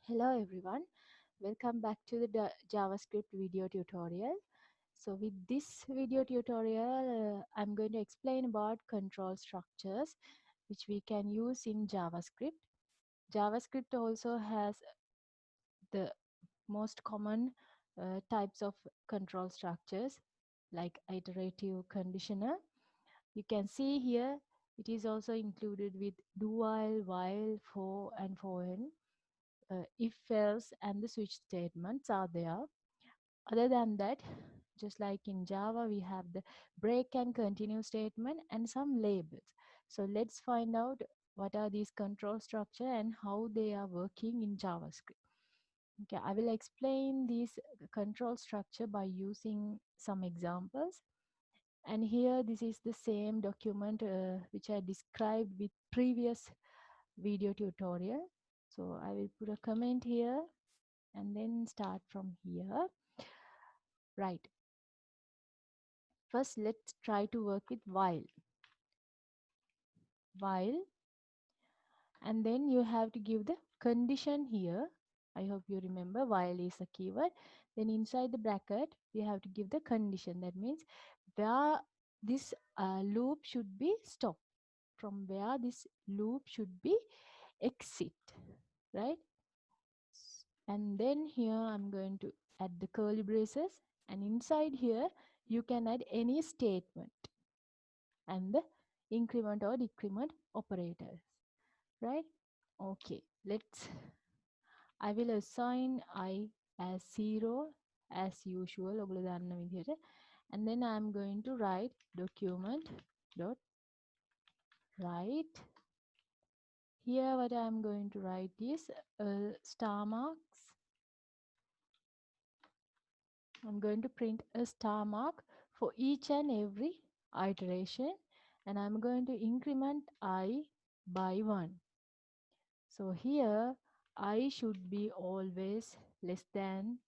Hello everyone, welcome back to the JavaScript video tutorial. So with this video tutorial, I'm going to explain about control structures which we can use in JavaScript. JavaScript also has the most common types of control structures like iterative conditional. You can see here it is also included with do while, for and for if else and the switch statements are there. Other than that, just like in Java, we have the break and continue statement and some labels. So let's find out what are these control structure and how they are working in JavaScript. Okay, I will explain this control structure by using some examples. And here this is the same document which I described with previous video tutorial. So I will put a comment here and then start from here. Right, first let's try to work with while, and then you have to give the condition here. I hope you remember while is a keyword. Then inside the bracket we have to give the condition. That means where this loop should be stopped, from where this loop should be exit, right? And then here I'm going to add the curly braces, and inside here you can add any statement and the increment or decrement operators, right? Okay, let's I will assign I as 0 as usual ඔගොල්ලෝ දන්න විදිහට, and then I'm going to write document dot write. Here what I'm going to write is star marks. I'm going to print a star mark for each and every iteration, and I'm going to increment I by 1. So here I should be always less than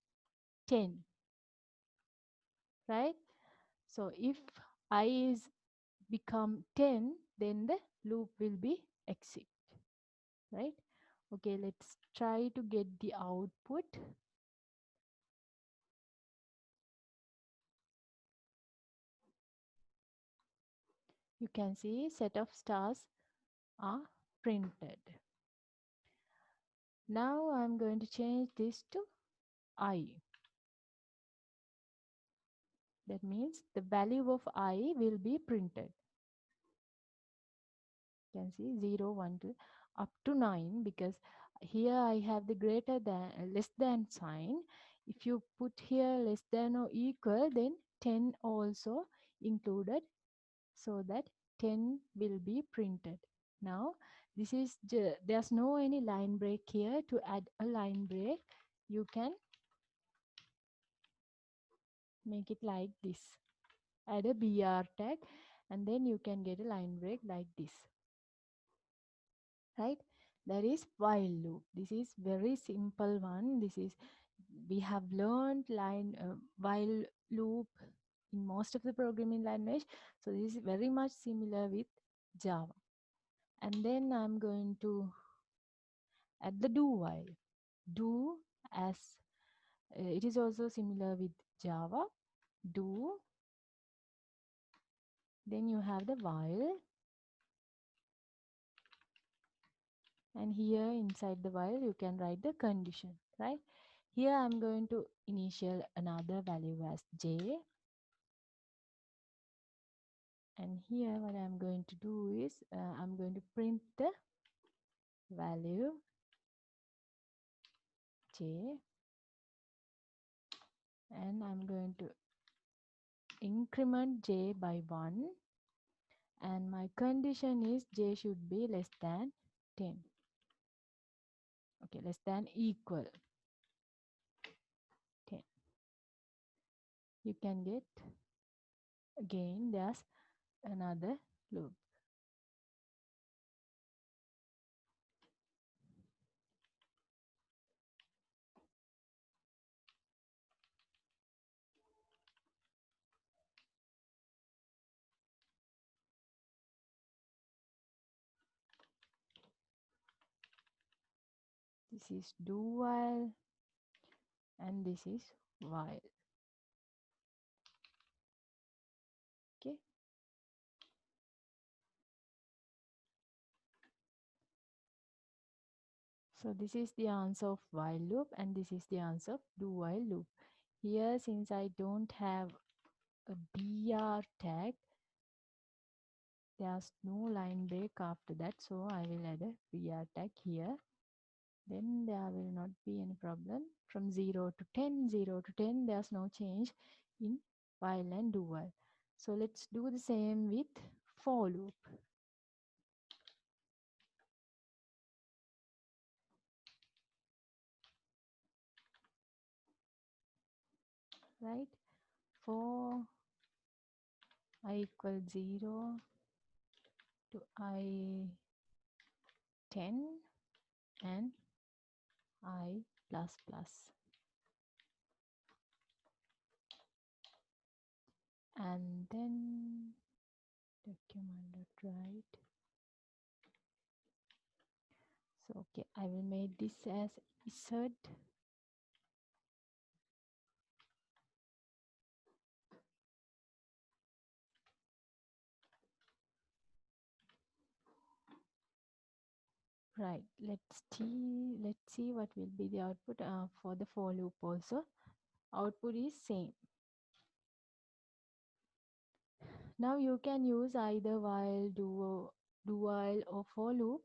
10, right? So if I is become 10, then the loop will be exit, right? Okay, let's try to get the output. You can see set of stars are printed. Now I'm going to change this to I. That means the value of I will be printed. You can see 0, 1, 2, up to 9, because here I have the greater than less than sign. If you put here less than or equal, then 10 also included, so that 10 will be printed. Now this is there's no any line break here. To add a line break, you can make it like this. Add a br tag, and then you can get a line break like this, right? That is while loop. This is very simple one. This is, we have learned while loop in most of the programming language. So this is very much similar with Java. And then I'm going to add the do while. Do as it is also similar with Java. Do, then you have the while, and here inside the while you can write the condition, right? Here I'm going to initial another value as j, and here what I'm going to do is I'm going to print the value j, and I'm going to increment j by 1, and my condition is j should be less than 10. Okay, less than equal 10. You can get, again there's another loop. This is do while and this is while. Okay. So this is the answer of while loop and this is the answer of do while loop. Here, since I don't have a BR tag, there's no line break after that, so I will add a BR tag here. Then there will not be any problem. From 0 to 10, 0 to 10, there's no change in while and do while. So let's do the same with for loop. Right? For I equal 0 to I 10 and I plus plus. And then document.write. So okay, I will make this as insert. Right, let's see what will be the output for the for loop also. Output is same. Now you can use either while, do while or for loop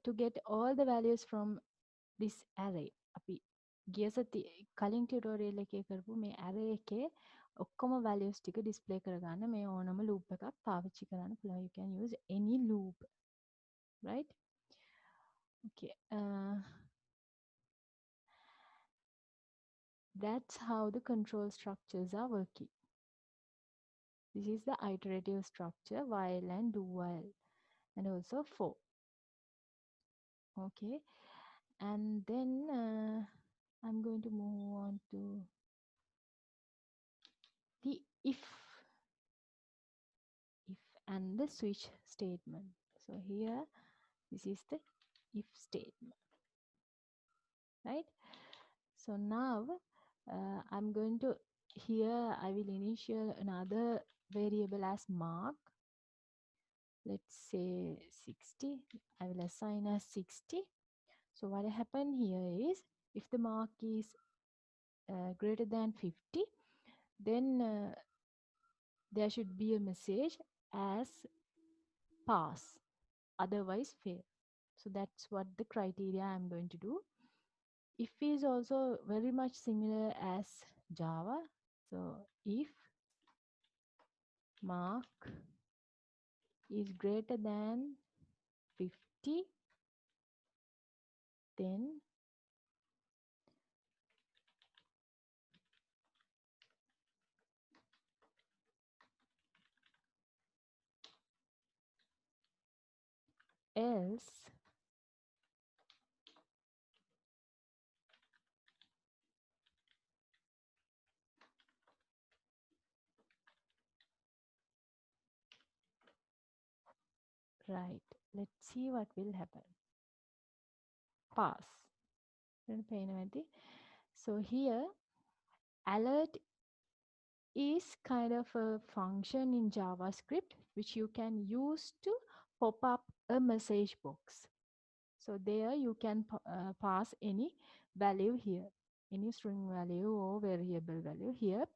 to get all the values from this array. අපි ගිය සති කලින් tutorial එකේ කරපු මේ array එකේ ඔක්කොම values ටික display කරගන්න මේ ඕනම loop එකක් පාවිච්චි කරන්න පුළුවන්. You can use any loop, right? Okay, that's how the control structures are working. This is the iterative structure, while and do while, and also for. Okay, and then I'm going to move on to the if and the switch statement. So here, this is the if statement, right? So now I'm going to, here I will initial another variable as mark. Let's say 60. I will assign as 60. So what happen here is, if the mark is greater than 50, then there should be a message as pass, otherwise fail. So that's what the criteria I'm going to do. If is also very much similar as Java. So if mark is greater than 50, then else right, let's see what will happen. Pass. So here alert is kind of a function in JavaScript which you can use to pop up a message box. So there you can pass any value here, any string value or variable value here.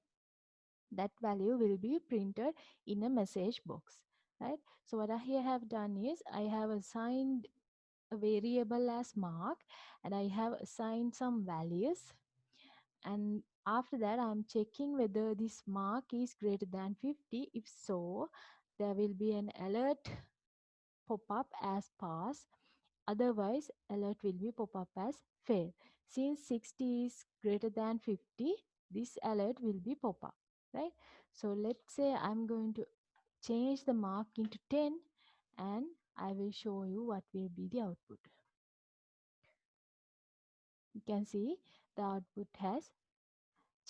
That value will be printed in a message box, right? So what I here have done is I have assigned a variable as mark and I have assigned some values, and after that I'm checking whether this mark is greater than 50. If so, there will be an alert pop up as pass, otherwise alert will be pop up as fail. Since 60 is greater than 50, this alert will be pop up, right? So let's say I'm going to change the mark into 10 and I will show you what will be the output. You can see the output has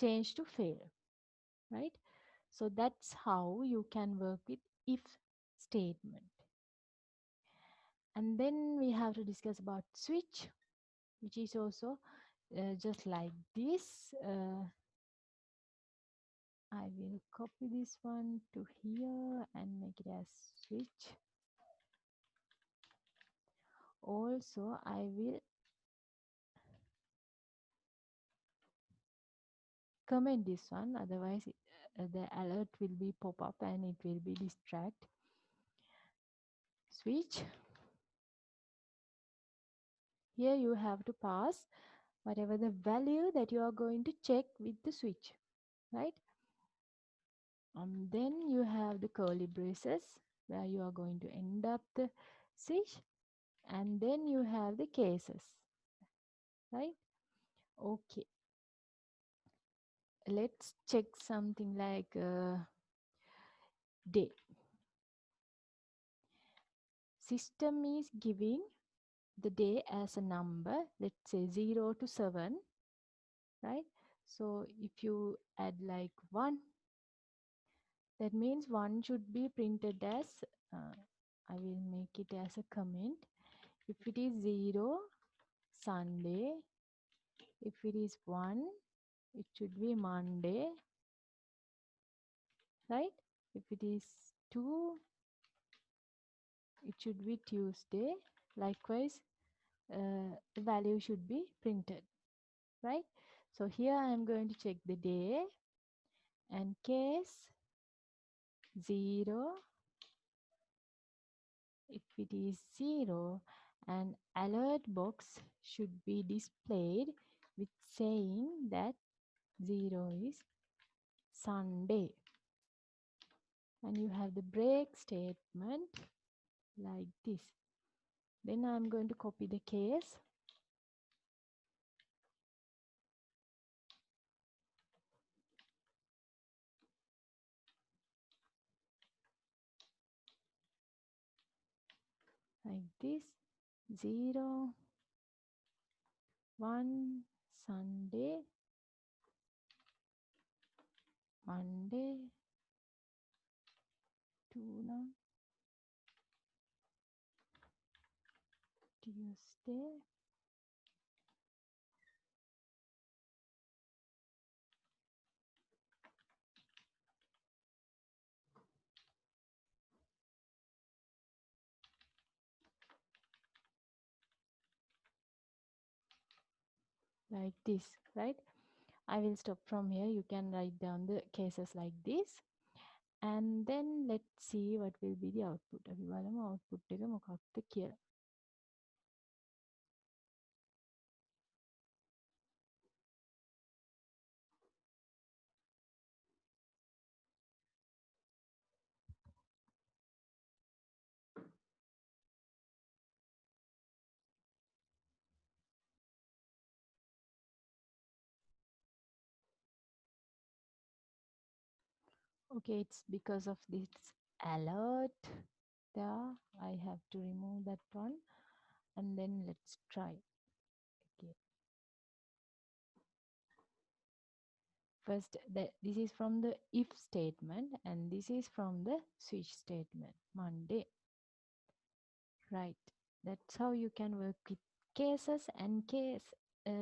changed to fail, right? So that's how you can work with if statement. And then we have to discuss about switch. which is also just like this. I will copy this one to here and make it as switch. Also, I will comment this one, otherwise the alert will be pop up and it will be distract. Switch. Here you have to pass whatever the value that you are going to check with the switch, right? Then you have the curly braces where you are going to end up the switch, and then you have the cases, right? Okay, let's check something like day. System is giving the day as a number, let's say 0 to 7, right? So if you add like 1, that means 1 should be printed as I will make it as a comment. If it is 0, Sunday. If it is 1, it should be Monday, right? If it is 2, it should be Tuesday. Likewise, the value should be printed, right? So here I am going to check the day, and case 0. If it is 0, an alert box should be displayed with saying that 0 is Sunday. And you have the break statement like this. Then I'm going to copy the case. Like this. 0, 1, Sunday, Monday, tuna, Tuesday, like this, right? I will stop from here. You can write down the cases like this. And then let's see what will be the output. අපි බලමු output එක මොකක්ද කියලා. Okay, it's because of this alert there. I have to remove that one. And then let's try. Okay. First, this is from the if statement, and this is from the switch statement, Monday. Right. That's how you can work with cases. And case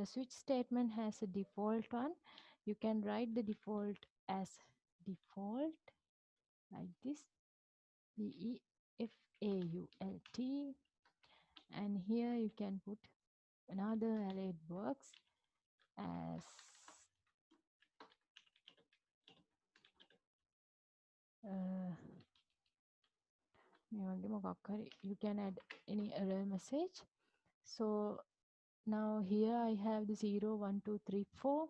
switch statement has a default one. You can write the default as default like this, default, and here you can put another alert box as you can add any error message. So now here I have the 0, 1, 2, 3, 4.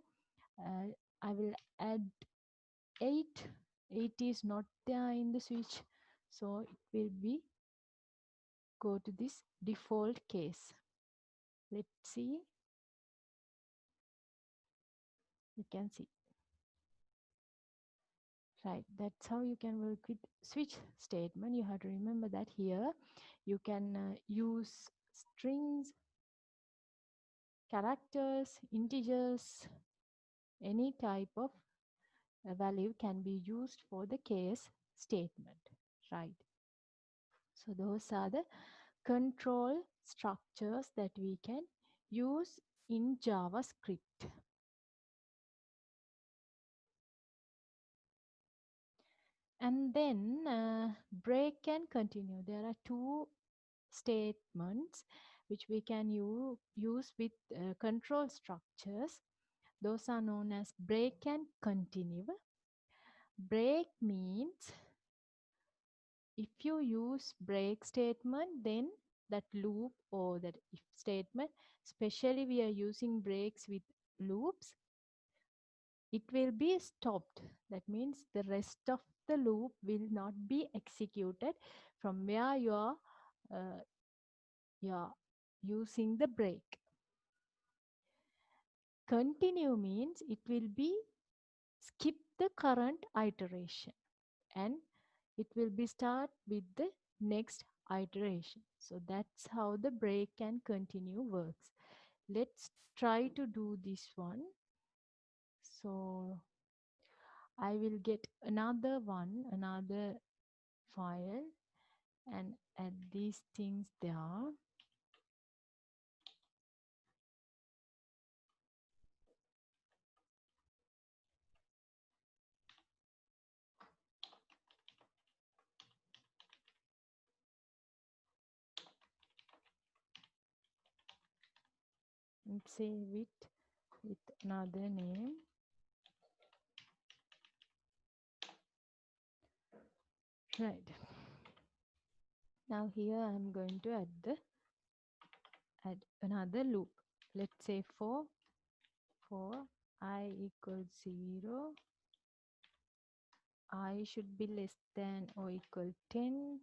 I will add 8. 8 is not there in the switch, so it will be go to this default case. Let's see. You can see. Right, that's how you can work with switch statement. You have to remember that here you can use strings, characters, integers, any type of value can be used for the case statement, right? So those are the control structures that we can use in JavaScript. And then break and continue. There are two statements which we can use with control structures. Those are known as break and continue. Break means if you use break statement, then that loop or that if statement, especially we are using breaks with loops, it will be stopped. That means the rest of the loop will not be executed from where you are using the break. Continue means it will be skip the current iteration and it will be start with the next iteration. So that's how the break and continue works. Let's try to do this one. So I will get another file and add these things there. And save it with another name. Right. Now here I'm going to add another loop. Let's say for I equals 0, I should be less than or equal 10,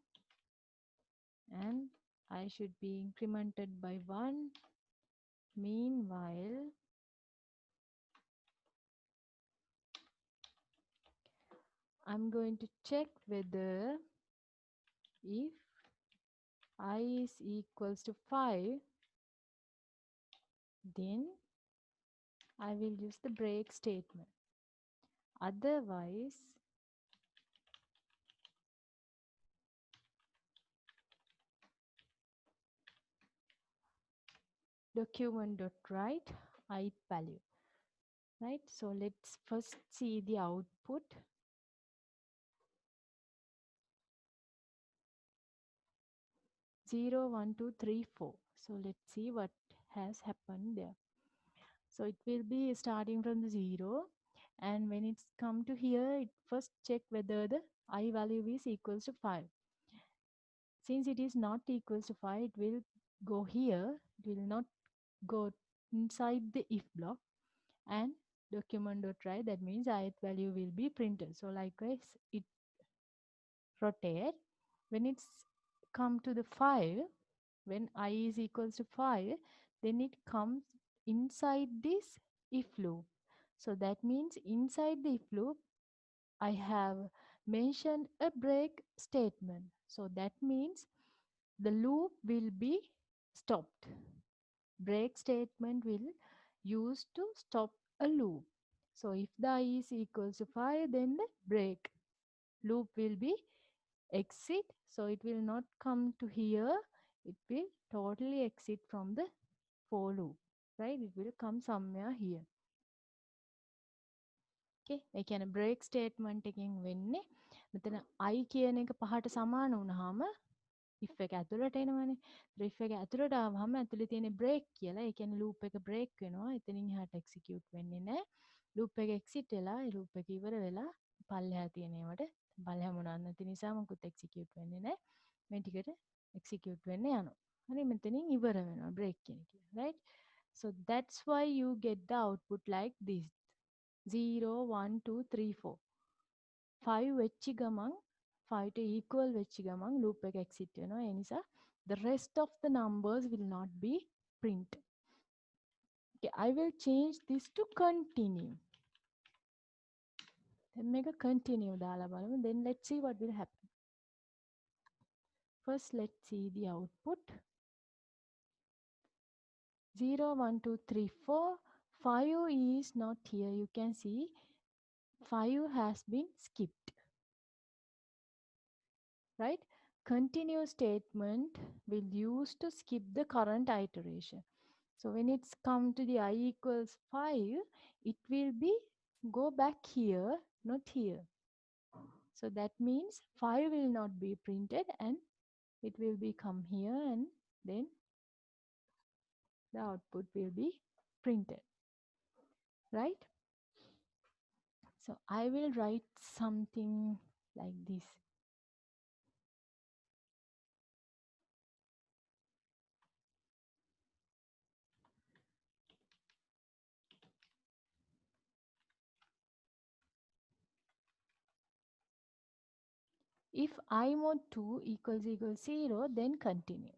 and I should be incremented by 1. Meanwhile, I'm going to check whether if I is equals to 5, then I will use the break statement. Otherwise, document.write ith value. Right? So let's first see the output. 0, 1, 2, 3, 4. So let's see what has happened there. So it will be starting from the 0, and when it's come to here, it first check whether the I value is equals to 5. Since it is not equals to 5, it will go here. It will not go inside the if block, and document.write, that means ith value will be printed. So likewise, it rotate. When it's come to the 5, when I is equals to 5, then it comes inside this if loop. So that means inside the if loop, I have mentioned a break statement. So that means the loop will be stopped. Break statement will use to stop a loop. So if the I is equals to 5, then the break loop will be exit. So it will not come to here. It will totally exit from the for loop, right? It will come somewhere here. Okay, ඒ කියන්නේ break statement එකෙන් වෙන්නේ මෙතන I කියන එක පහට සමාන වුණාම if එක ඇතුළට එනවනේ. if එක ඇතුළට ආවම ඇතුළේ තියෙන break කියලා. ඒ කියන්නේ loop එක break වෙනවා. එතනින් එහාට execute වෙන්නේ නැහැ. loop එක exit වෙලා loop එක ඉවර වෙලා පල්ලෙහා තියෙන ඒවට පල්ලෙහා මොනවත් නැති නිසා මොකුත් execute වෙන්නේ නැහැ. මේ ටිකට execute වෙන්න යනවා. හරි මෙතනින් ඉවර වෙනවා break කියන එක. right? So that's why you get the output like this. 0, 1, 2, 3, 4. 5 වෙච්ච ගමන් 5 to equal වෙච්ච ගමන් loop එක exit වෙනවා. ඒ නිසා the rest of the numbers will not be print. Okay, I will change this to continue. Then make a continue දාලා බලමු. Then let's see what will happen. First, let's see the output. 0, 1, 2, 3, 4. 5 is not here. You can see 5 has been skipped. Right? Continue statement will use to skip the current iteration. So when it's come to the I equals 5, it will be go back here, not here. So that means 5 will not be printed and it will be come here, and then the output will be printed, right? So I will write something like this. If I mod 2 equals 0, then continue.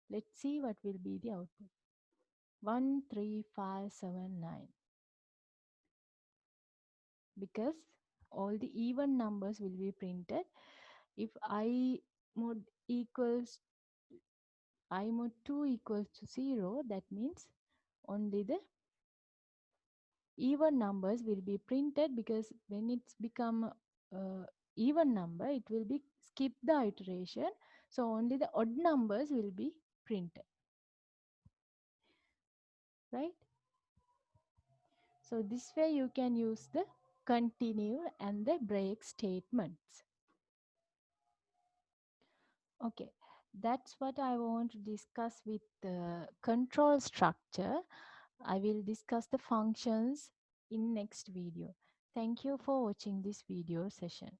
Let's see what will be the output. 1, 3, 5, 7, 9. Because all the even numbers will be printed. If I mod equals I mod 2 equals to 0, that means only the even numbers will be printed, because when it's become even number, it will be skip the iteration, so only the odd numbers will be printed, right? So this way you can use the continue and the break statements. Okay, that's what I want to discuss with the control structure. I will discuss the functions in next video. Thank you for watching this video session.